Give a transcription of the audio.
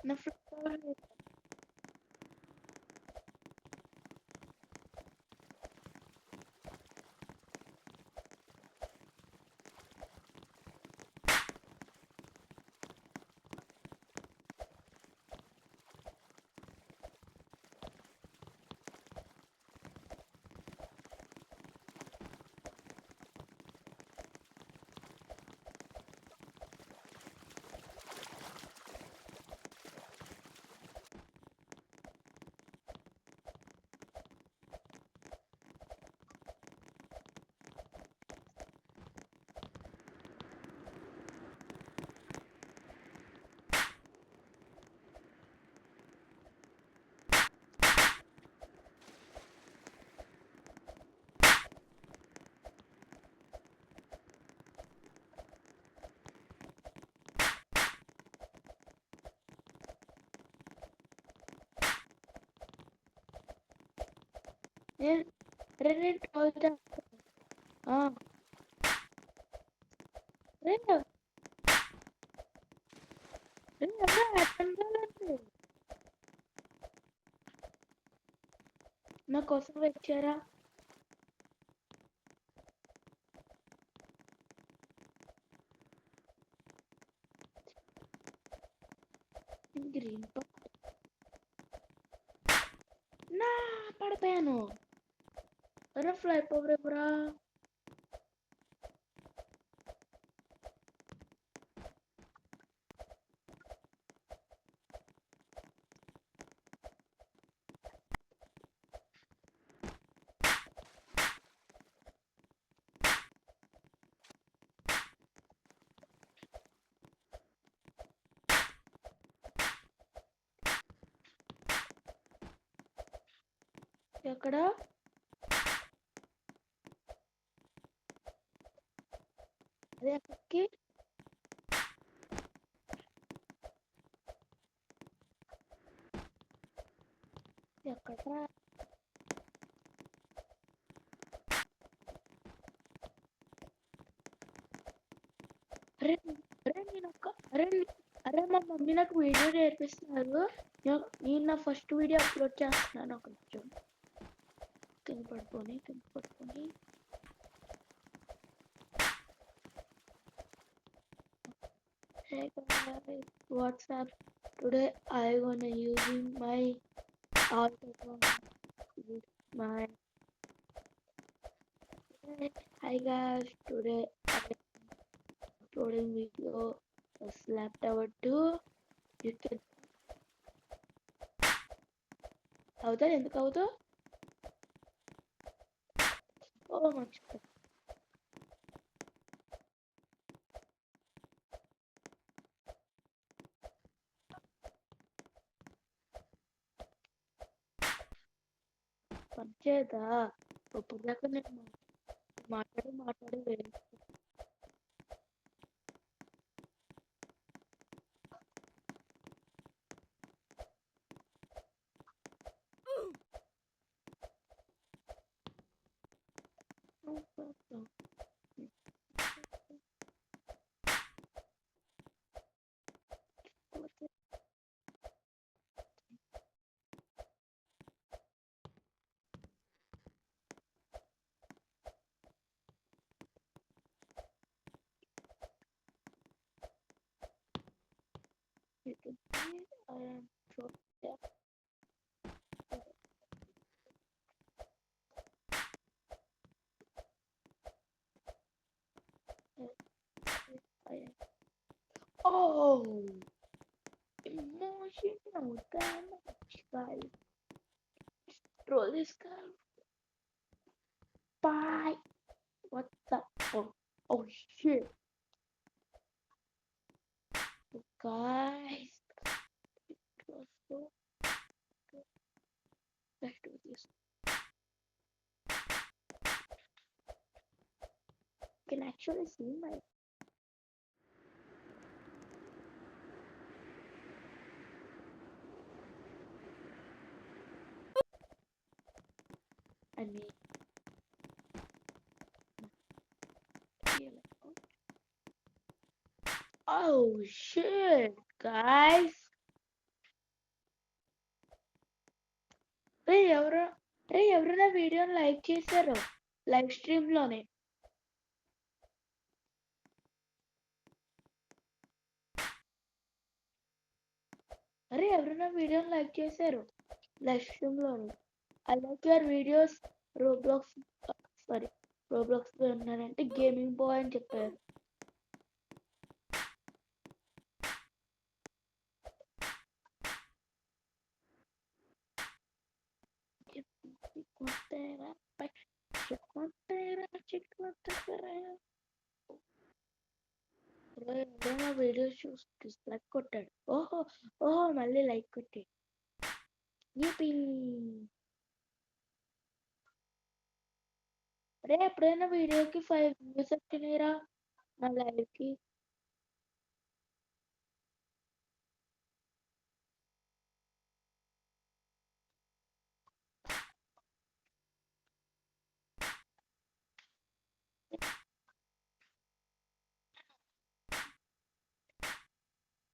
నా ఫ్రెండ్ రెండు రోజులు రెండు నా కోసం వచ్చారా గ్రీన్ నా పడిపోయాను ఫ్లై అయిపోవరా ఎక్కడ అదే అక్కడికి ఎక్కడ అరే అరే నేను అరే మా మమ్మీ నాకు వీడియో నేర్పిస్తున్నారు నేను నా ఫస్ట్ వీడియో అప్లోడ్ చేస్తున్నాను ఒక నిమిషం కింద పడుకొని Hey guys, what's up? Today I gonna using my iPhone with my Hi guys, today I'm uploading video Slap Tower 2. You can అవుతా ఎందుకు అవుతా ఓ మర్చిపోయి పంచేదా ఇప్పుడు దాకా నేను మాట్లాడి వేరే You can see I am so deaf. Oh, emotional damage, guys. Throw this guy. Bye. What's up? Oh shit, guys. It was so good. Let's do this. You can actually see my. I mean. Oh shit, guys. అరే ఎవరు నా వీడియోని like చేశారు live stream లోనే. అరే ఎవరు నా వీడియోని లైక్ చేశారు లైవ్ స్ట్రీమ్ లోనే. I like your videos Roblox. Sorry, Roblox లో ఉన్నారంటే గేమింగ్ బాయ్ అని చెప్పారు. చిక్కుతేరా పై, చిక్కుతేరా. మా వీడియోస్ చూసి డిస్లైక్ కొట్టాడు. ఓహో ఓహో మళ్ళీ లైక్ కొట్టాడు. ఈపీ. అరే ఎప్పుడైనా వీడియోకి 5 వ్యూస్ వచ్చినాయిరా నా లైవ్ కి.